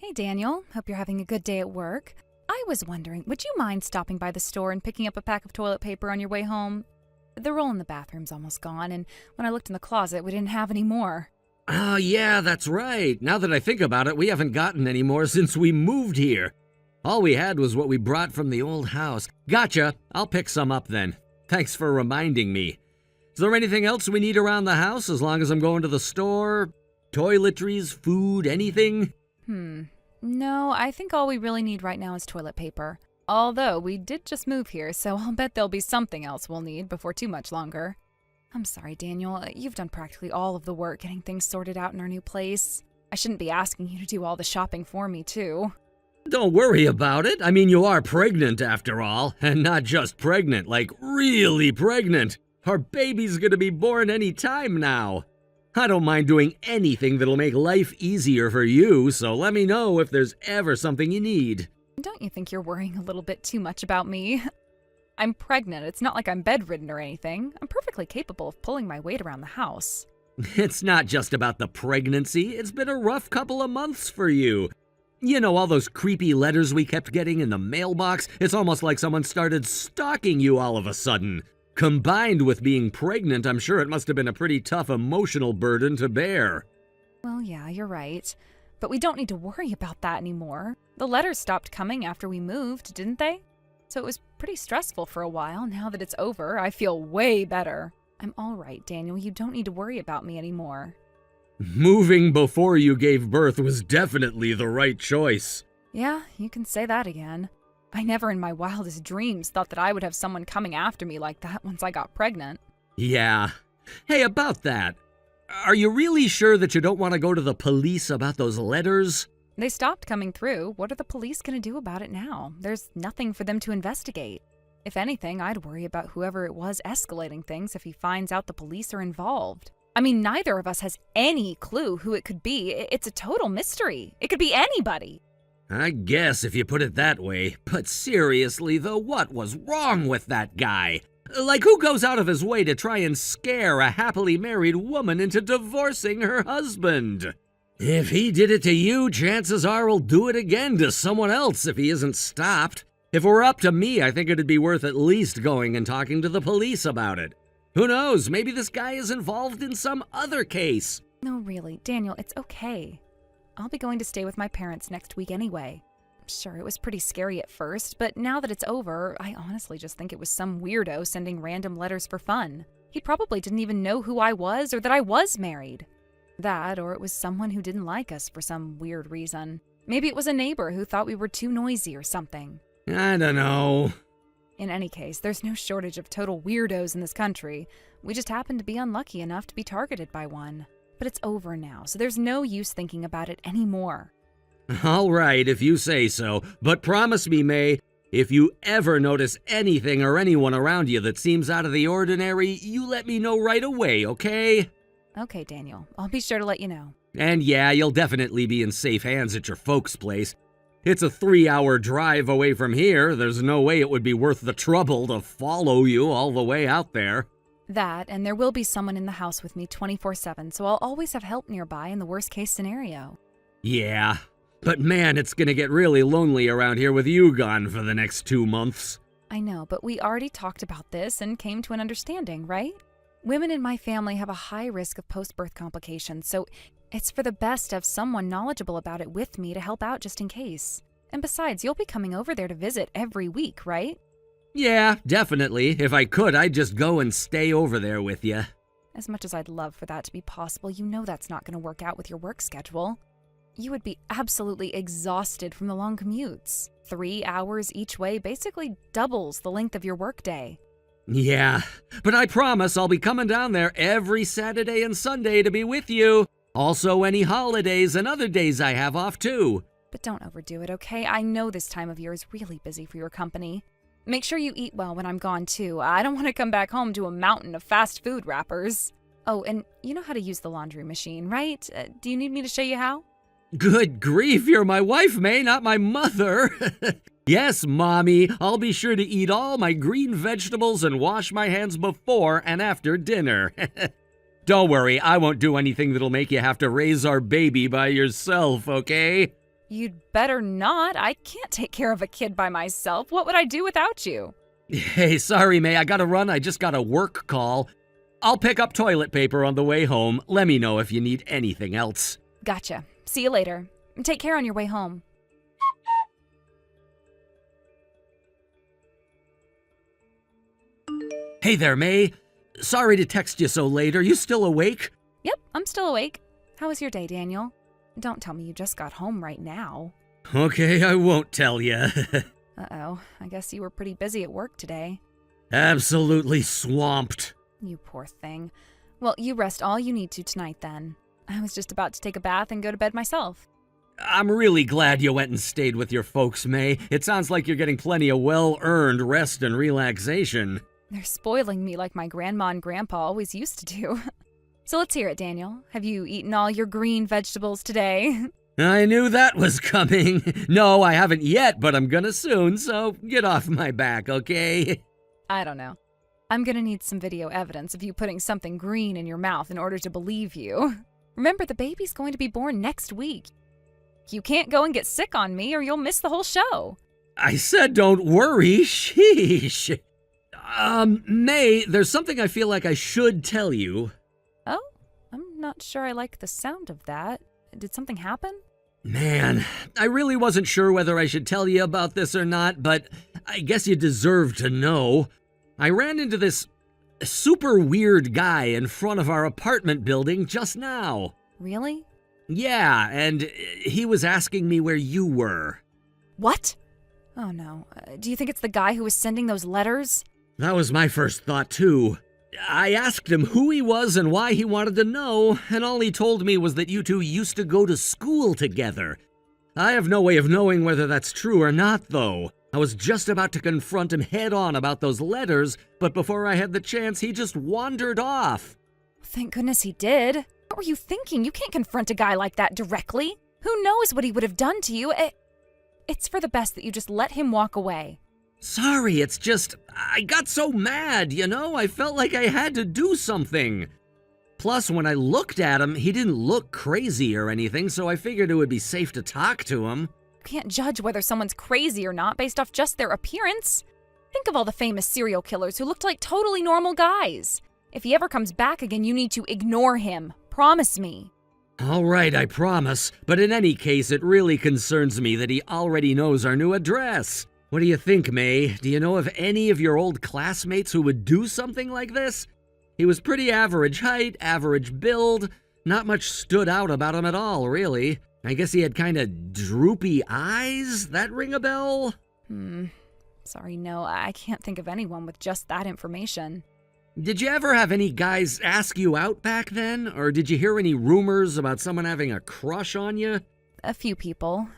Hey Daniel, hope you're having a good day at work. I was wondering, would you mind stopping by the store and picking up a pack of toilet paper on your way home? The roll in the bathroom's almost gone, and when I looked in the closet, we didn't have any more. Oh, yeah, that's right. Now that I think about it, we haven't gotten any more since we moved here. All we had was what we brought from the old house. Gotcha. I'll pick some up then. Thanks for reminding me. Is there anything else we need around the house as long as I'm going to the store? Toiletries, food, anything? No, I think all we really need right now is toilet paper. Although, we did just move here, so I'll bet there'll be something else we'll need before too much longer. I'm sorry, Daniel. You've done practically all of the work getting things sorted out in our new place. I shouldn't be asking you to do all the shopping for me, too. Don't worry about it. I mean, you are pregnant after all. And not just pregnant, like really pregnant. Our baby's gonna be born any time now. I don't mind doing anything that'll make life easier for you, so let me know if there's ever something you need. Don't you think you're worrying a little bit too much about me? I'm pregnant. It's not like I'm bedridden or anything. I'm perfectly capable of pulling my weight around the house. It's not just about the pregnancy. It's been a rough couple of months for you. You know, all those creepy letters we kept getting in the mailbox? It's almost like someone started stalking you all of a sudden. Combined with being pregnant, I'm sure it must have been a pretty tough emotional burden to bear. Well, yeah, you're right. But we don't need to worry about that anymore. The letters stopped coming after we moved, didn't they? So it was pretty stressful for a while. Now that it's over, I feel way better. I'm all right, Daniel. You don't need to worry about me anymore. Moving before you gave birth was definitely the right choice. Yeah, you can say that again. I never in my wildest dreams thought that I would have someone coming after me like that once I got pregnant. Yeah. Hey, about that. Are you really sure that you don't want to go to the police about those letters? They stopped coming through. What are the police going to do about it now? There's nothing for them to investigate. If anything, I'd worry about whoever it was escalating things if he finds out the police are involved. I mean, neither of us has any clue who it could be. It's a total mystery. It could be anybody. I guess if you put it that way. But seriously, though, what was wrong with that guy? Like, who goes out of his way to try and scare a happily married woman into divorcing her husband? If he did it to you, chances are he'll do it again to someone else if he isn't stopped. If it were up to me, I think it'd be worth at least going and talking to the police about it. Who knows, maybe this guy is involved in some other case. No, really, Daniel, it's okay. I'll be going to stay with my parents next week anyway. Sure, it was pretty scary at first, but now that it's over, I honestly just think it was some weirdo sending random letters for fun. He probably didn't even know who I was or that I was married. That, or it was someone who didn't like us for some weird reason. Maybe it was a neighbor who thought we were too noisy or something. I don't know. In any case, there's no shortage of total weirdos in this country. We just happen to be unlucky enough to be targeted by one. But it's over now, so there's no use thinking about it anymore. All right, if you say so. But promise me, May, if you ever notice anything or anyone around you that seems out of the ordinary, you let me know right away, okay? Okay, Daniel. I'll be sure to let you know. And yeah, you'll definitely be in safe hands at your folks' place. It's a 3-hour drive away from here. There's no way it would be worth the trouble to follow you all the way out there. That, and there will be someone in the house with me 24/7, so I'll always have help nearby in the worst-case scenario. Yeah, but man, it's gonna get really lonely around here with you gone for the next 2 months. I know, but we already talked about this and came to an understanding, right? Women in my family have a high risk of post-birth complications, so it's for the best to have someone knowledgeable about it with me to help out just in case. And besides, you'll be coming over there to visit every week, right? Yeah, definitely. If I could, I'd just go and stay over there with you. As much as I'd love for that to be possible, you know that's not going to work out with your work schedule. You would be absolutely exhausted from the long commutes. 3 hours each way basically doubles the length of your workday. Yeah, but I promise I'll be coming down there every Saturday and Sunday to be with you. Also any holidays and other days I have off too. But don't overdo it, okay? I know this time of year is really busy for your company. Make sure you eat well when I'm gone, too. I don't want to come back home to a mountain of fast food wrappers. Oh, and you know how to use the laundry machine, right? Do you need me to show you how? Good grief, you're my wife, May, not my mother. Yes, Mommy, I'll be sure to eat all my green vegetables and wash my hands before and after dinner. Don't worry, I won't do anything that'll make you have to raise our baby by yourself, okay? You'd better not. I can't take care of a kid by myself. What would I do without you? Hey, sorry, May, I gotta run. I just got a work call. I'll pick up toilet paper on the way home. Let me know if you need anything else. Gotcha. See you later. Take care on your way home. Hey there, May. Sorry to text you so late. Are you still awake? Yep, I'm still awake. How was your day, Daniel? Don't tell me you just got home right now. Okay, I won't tell you. Uh-oh, I guess you were pretty busy at work today. Absolutely swamped. You poor thing. Well, you rest all you need to tonight then. I was just about to take a bath and go to bed myself. I'm really glad you went and stayed with your folks, May. It sounds like you're getting plenty of well-earned rest and relaxation. They're spoiling me like my grandma and grandpa always used to do. So let's hear it, Daniel. Have you eaten all your green vegetables today? I knew that was coming. No, I haven't yet, but I'm gonna soon, so get off my back, okay? I don't know. I'm gonna need some video evidence of you putting something green in your mouth in order to believe you. Remember, the baby's going to be born next week. You can't go and get sick on me or you'll miss the whole show. I said don't worry, sheesh. May, there's something I feel like I should tell you. Oh? I'm not sure I like the sound of that. Did something happen? Man, I really wasn't sure whether I should tell you about this or not, but I guess you deserve to know. I ran into this super weird guy in front of our apartment building just now. Really? Yeah, and he was asking me where you were. What? Oh no. Do you think it's the guy who was sending those letters? That was my first thought, too. I asked him who he was and why he wanted to know, and all he told me was that you two used to go to school together. I have no way of knowing whether that's true or not, though. I was just about to confront him head-on about those letters, but before I had the chance, he just wandered off. Thank goodness he did. What were you thinking? You can't confront a guy like that directly. Who knows what he would have done to you? It's for the best that you just let him walk away. Sorry, it's just, I got so mad, you know? I felt like I had to do something. Plus, when I looked at him, he didn't look crazy or anything, so I figured it would be safe to talk to him. You can't judge whether someone's crazy or not based off just their appearance. Think of all the famous serial killers who looked like totally normal guys. If he ever comes back again, you need to ignore him. Promise me. All right, I promise. But in any case, it really concerns me that he already knows our new address. What do you think, May? Do you know of any of your old classmates who would do something like this? He was pretty average height, average build. Not much stood out about him at all, really. I guess he had kind of droopy eyes. That ring a bell? Sorry, no, I can't think of anyone with just that information. Did you ever have any guys ask you out back then? Or did you hear any rumors about someone having a crush on you? A few people.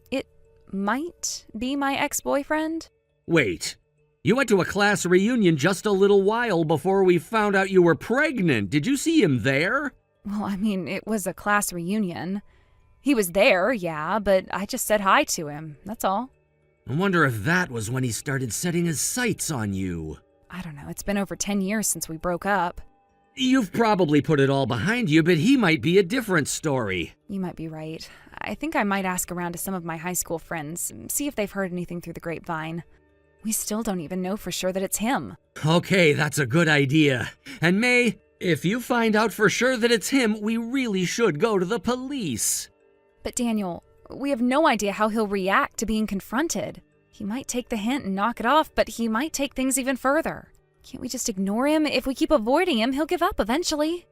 It might be my ex-boyfriend. Wait, you went to a class reunion just a little while before we found out you were pregnant. Did you see him there? Well, I mean, it was a class reunion. He was there, yeah, but I just said hi to him, that's all. I wonder if that was when he started setting his sights on you. I don't know, it's been over 10 years since we broke up. You've probably put it all behind you, but he might be a different story. You might be right. I think I might ask around to some of my high school friends, see if they've heard anything through the grapevine. We still don't even know for sure that it's him. Okay, that's a good idea. And May, if you find out for sure that it's him, we really should go to the police. But Daniel, we have no idea how he'll react to being confronted. He might take the hint and knock it off, but he might take things even further. Can't we just ignore him? If we keep avoiding him, he'll give up eventually.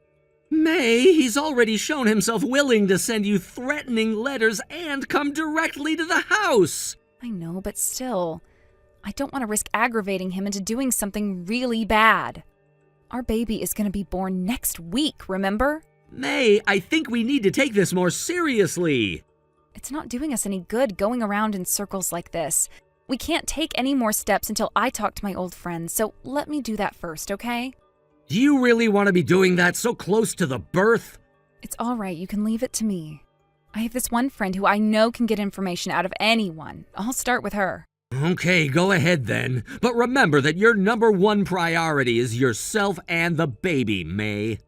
May, he's already shown himself willing to send you threatening letters and come directly to the house. I know, but still, I don't want to risk aggravating him into doing something really bad. Our baby is going to be born next week, remember? May, I think we need to take this more seriously. It's not doing us any good going around in circles like this. We can't take any more steps until I talk to my old friends, so let me do that first, okay? Do you really want to be doing that so close to the birth? It's all right, you can leave it to me. I have this one friend who I know can get information out of anyone. I'll start with her. Okay, go ahead then. But remember that your number one priority is yourself and the baby, May.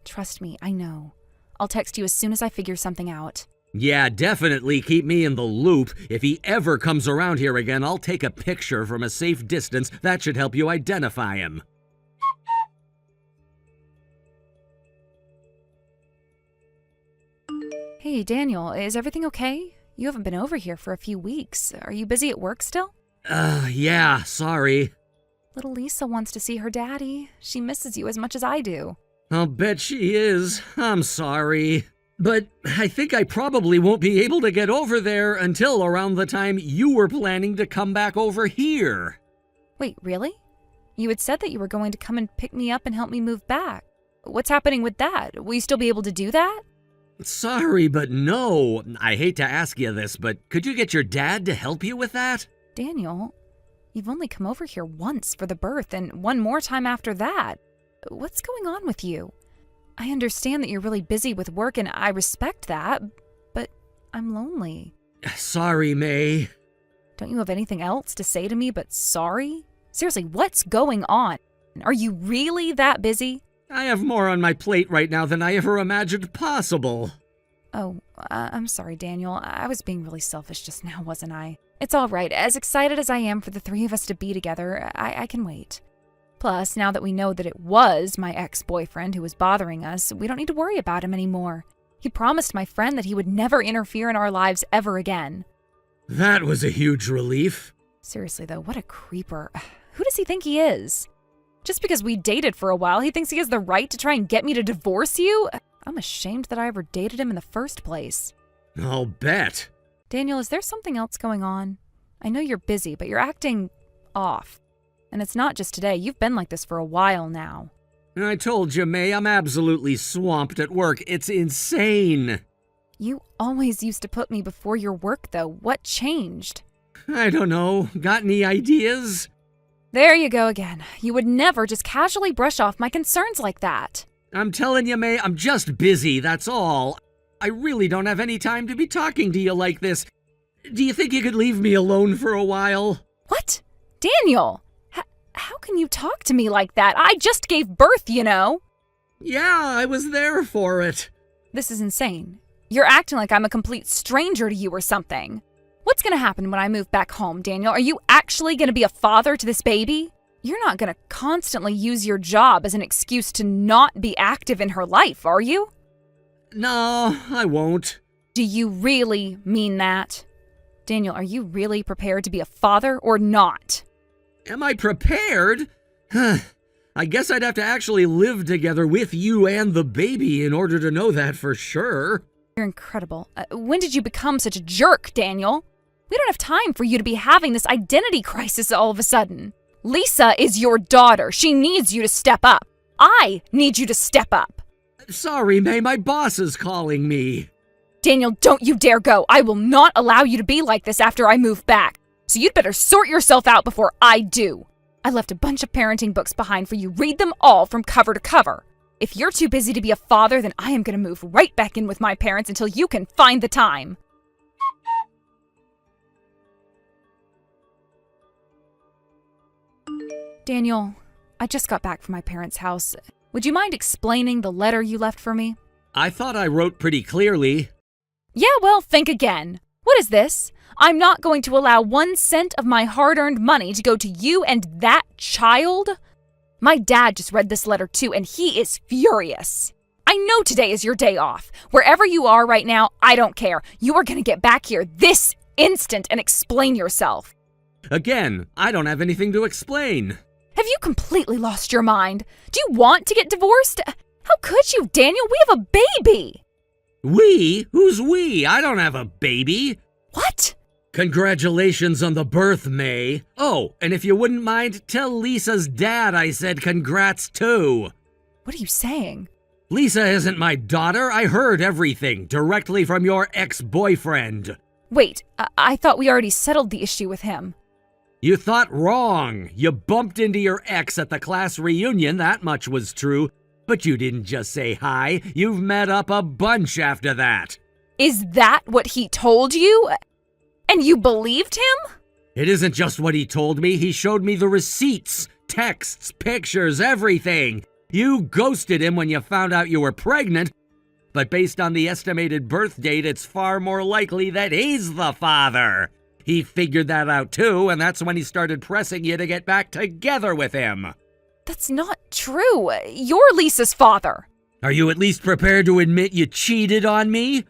Trust me, I know. I'll text you as soon as I figure something out. Yeah, definitely keep me in the loop. If he ever comes around here again, I'll take a picture from a safe distance. That should help you identify him. Hey, Daniel, is everything okay? You haven't been over here for a few weeks. Are you busy at work still? Yeah, sorry. Little Lisa wants to see her daddy. She misses you as much as I do. I'll bet she is. I'm sorry. But I think I probably won't be able to get over there until around the time you were planning to come back over here. Wait, really? You had said that you were going to come and pick me up and help me move back. What's happening with that? Will you still be able to do that? Sorry, but no. I hate to ask you this, but could you get your dad to help you with that? Daniel, you've only come over here once for the birth and one more time after that. What's going on with you? I understand that you're really busy with work and I respect that, but I'm lonely. Sorry, May. Don't you have anything else to say to me but sorry? Seriously, what's going on? Are you really that busy? I have more on my plate right now than I ever imagined possible. Oh, I'm sorry, Daniel. I was being really selfish just now, wasn't I? It's all right. As excited as I am for the three of us to be together, I can wait. Plus, now that we know that it was my ex-boyfriend who was bothering us, we don't need to worry about him anymore. He promised my friend that he would never interfere in our lives ever again. That was a huge relief. Seriously, though, what a creeper. Who does he think he is? Just because we dated for a while, he thinks he has the right to try and get me to divorce you? I'm ashamed that I ever dated him in the first place. I'll bet. Daniel, is there something else going on? I know you're busy, but you're acting off. And it's not just today. You've been like this for a while now. I told you, May, I'm absolutely swamped at work. It's insane. You always used to put me before your work, though. What changed? I don't know. Got any ideas? There you go again. You would never just casually brush off my concerns like that. I'm telling you, May, I'm just busy, that's all. I really don't have any time to be talking to you like this. Do you think you could leave me alone for a while? What? Daniel! How can you talk to me like that? I just gave birth, you know. Yeah, I was there for it. This is insane. You're acting like I'm a complete stranger to you or something. What's gonna happen when I move back home, Daniel? Are you actually gonna be a father to this baby? You're not gonna constantly use your job as an excuse to not be active in her life, are you? No, I won't. Do you really mean that? Daniel, are you really prepared to be a father or not? Am I prepared? I guess I'd have to actually live together with you and the baby in order to know that for sure. You're incredible. When did you become such a jerk, Daniel? We don't have time for you to be having this identity crisis all of a sudden. Lisa is your daughter. She needs you to step up. I need you to step up. Sorry, May, my boss is calling me. Daniel, don't you dare go. I will not allow you to be like this after I move back. So you'd better sort yourself out before I do. I left a bunch of parenting books behind for you. Read them all from cover to cover. If you're too busy to be a father, then I am going to move right back in with my parents until you can find the time. Daniel, I just got back from my parents' house. Would you mind explaining the letter you left for me? I thought I wrote pretty clearly. Yeah, well, think again. What is this? I'm not going to allow 1 cent of my hard-earned money to go to you and that child. My dad just read this letter too, and he is furious. I know today is your day off. Wherever you are right now, I don't care. You are going to get back here this instant and explain yourself. Again, I don't have anything to explain. Have you completely lost your mind? Do you want to get divorced? How could you, Daniel? We have a baby. We? Who's we? I don't have a baby. What? Congratulations on the birth, May. Oh, and if you wouldn't mind, tell Lisa's dad I said congrats too. What are you saying? Lisa isn't my daughter. I heard everything directly from your ex-boyfriend. Wait, I thought we already settled the issue with him. You thought wrong. You bumped into your ex at the class reunion, that much was true. But you didn't just say hi. You've met up a bunch after that. Is that what he told you? And you believed him? It isn't just what he told me. He showed me the receipts, texts, pictures, everything. You ghosted him when you found out you were pregnant. but based on the estimated birth date, it's far more likely that he's the father. He figured that out too, and that's when he started pressing you to get back together with him. That's not true. You're Lisa's father. Are you at least prepared to admit you cheated on me?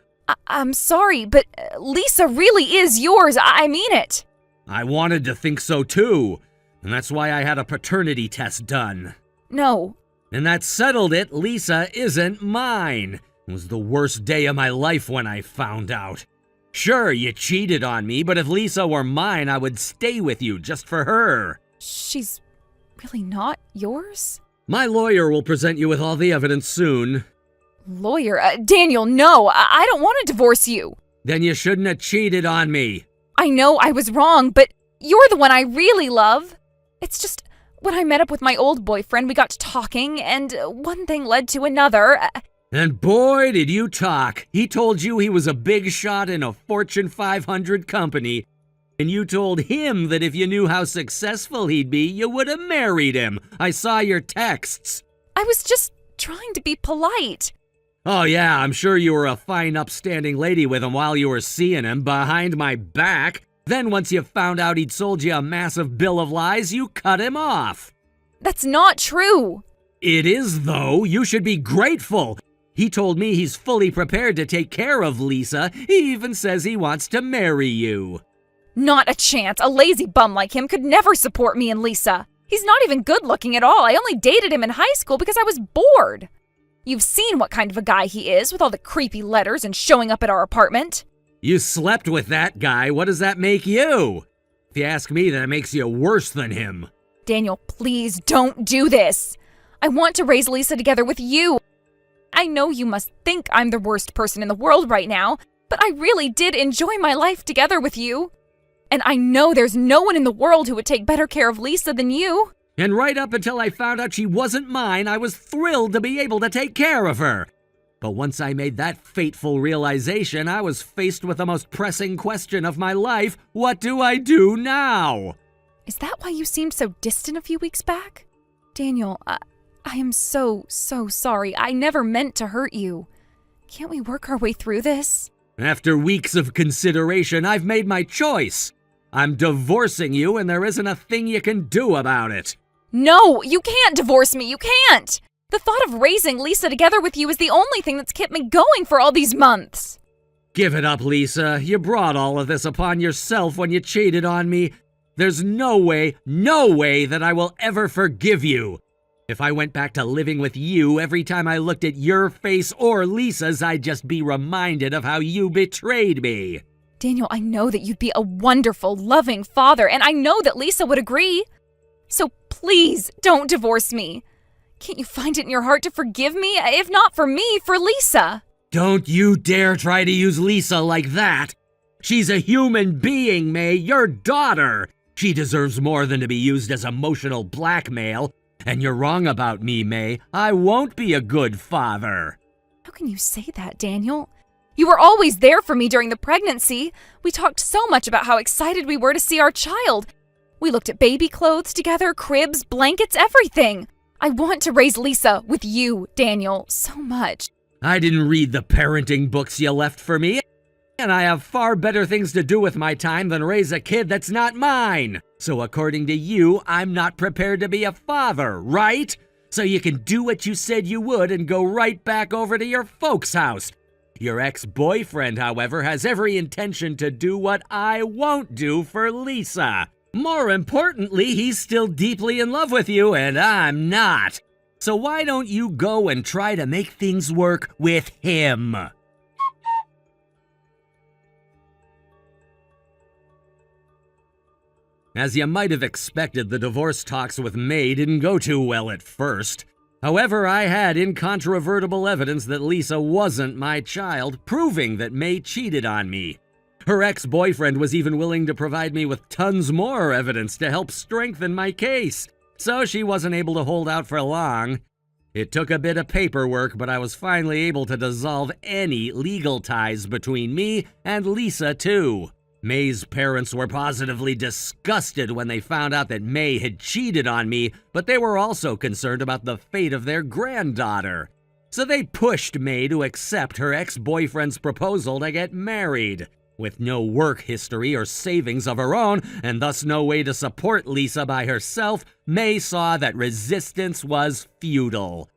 I'm sorry, but Lisa really is yours. I mean it. I wanted to think so too, and that's why I had a paternity test done. No. And that settled it. Lisa isn't mine. It was the worst day of my life when I found out. Sure, you cheated on me, but if Lisa were mine, I would stay with you just for her. She's really not yours? My lawyer will present you with all the evidence soon. Lawyer? Daniel, no. I don't want to divorce you. Then you shouldn't have cheated on me. I know I was wrong, but you're the one I really love. It's just, when I met up with my old boyfriend, we got to talking, and one thing led to another. And boy, did you talk. He told you he was a big shot in a Fortune 500 company. And you told him that if you knew how successful he'd be, you would have married him. I saw your texts. I was just trying to be polite. Oh yeah, I'm sure you were a fine upstanding lady with him while you were seeing him behind my back. Then once you found out he'd sold you a massive bill of lies, you cut him off. That's not true. It is, though. You should be grateful. He told me he's fully prepared to take care of Lisa. He even says he wants to marry you. Not a chance. A lazy bum like him could never support me and Lisa. He's not even good looking at all. I only dated him in high school because I was bored. You've seen what kind of a guy he is with all the creepy letters and showing up at our apartment. You slept with that guy. What does that make you? If you ask me, that makes you worse than him. Daniel, please don't do this. I want to raise Lisa together with you. I know you must think I'm the worst person in the world right now, but I really did enjoy my life together with you. And I know there's no one in the world who would take better care of Lisa than you. And right up until I found out she wasn't mine, I was thrilled to be able to take care of her. But once I made that fateful realization, I was faced with the most pressing question of my life. What do I do now? Is that why you seemed so distant a few weeks back? Daniel, I am so sorry. I never meant to hurt you. Can't we work our way through this? After weeks of consideration, I've made my choice. I'm divorcing you, and there isn't a thing you can do about it. No, you can't divorce me. You can't. The thought of raising Lisa together with you is the only thing that's kept me going for all these months. Give it up, Lisa. You brought all of this upon yourself when you cheated on me. There's no way that I will ever forgive you. If I went back to living with you, every time I looked at your face or Lisa's, I'd just be reminded of how you betrayed me. Daniel, I know that you'd be a wonderful, loving father, and I know that Lisa would agree. So please don't divorce me. Can't you find it in your heart to forgive me? If not for me, for Lisa. Don't you dare try to use Lisa like that. She's a human being, May, your daughter. She deserves more than to be used as emotional blackmail. And you're wrong about me, May. I won't be a good father. How can you say that, Daniel? You were always there for me during the pregnancy. We talked so much about how excited we were to see our child. We looked at baby clothes together, cribs, blankets, everything. I want to raise Lisa with you, Daniel, so much. I didn't read the parenting books you left for me, and I have far better things to do with my time than raise a kid that's not mine. So according to you, I'm not prepared to be a father, right? So you can do what you said you would and go right back over to your folks' house. Your ex-boyfriend, however, has every intention to do what I won't do for Lisa. More importantly, he's still deeply in love with you, and I'm not. So why don't you go and try to make things work with him? As you might have expected, the divorce talks with May didn't go too well at first. However, I had incontrovertible evidence that Lisa wasn't my child, proving that May cheated on me. Her ex-boyfriend was even willing to provide me with tons more evidence to help strengthen my case, so she wasn't able to hold out for long. It took a bit of paperwork, but I was finally able to dissolve any legal ties between me and Lisa, too. May's parents were positively disgusted when they found out that May had cheated on me, but they were also concerned about the fate of their granddaughter. So they pushed May to accept her ex-boyfriend's proposal to get married. With no work history or savings of her own, and thus no way to support Lisa by herself, May saw that resistance was futile.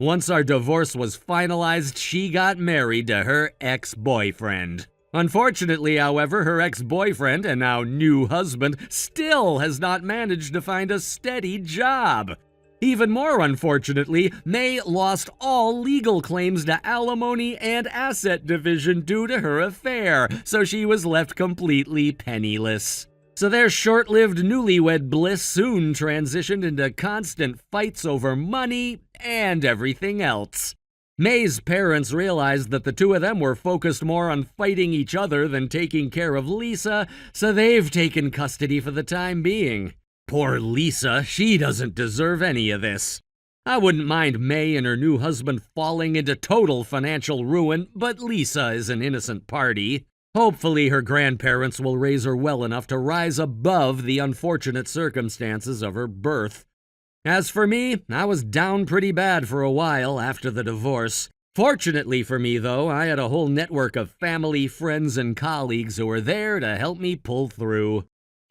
Once our divorce was finalized, she got married to her ex-boyfriend. Unfortunately, however, her ex-boyfriend and now new husband still has not managed to find a steady job. Even more unfortunately, May lost all legal claims to alimony and asset division due to her affair, so she was left completely penniless. So their short-lived newlywed bliss soon transitioned into constant fights over money and everything else. May's parents realized that the two of them were focused more on fighting each other than taking care of Lisa, so they've taken custody for the time being. Poor Lisa, she doesn't deserve any of this. I wouldn't mind May and her new husband falling into total financial ruin, but Lisa is an innocent party. Hopefully her grandparents will raise her well enough to rise above the unfortunate circumstances of her birth. As for me, I was down pretty bad for a while after the divorce. Fortunately for me, though, I had a whole network of family, friends, and colleagues who were there to help me pull through.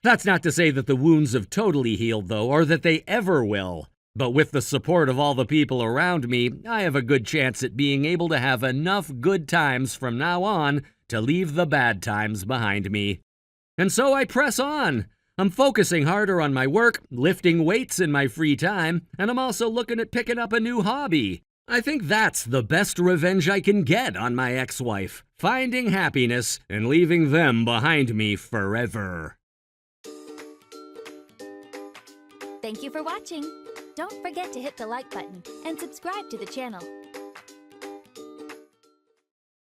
That's not to say that the wounds have totally healed, though, or that they ever will. But with the support of all the people around me, I have a good chance at being able to have enough good times from now on to leave the bad times behind me. And so I press on. I'm focusing harder on my work, lifting weights in my free time, and I'm also looking at picking up a new hobby. I think that's the best revenge I can get on my ex-wife, finding happiness and leaving them behind me forever. Thank you for watching. Don't forget to hit the like button and subscribe to the channel.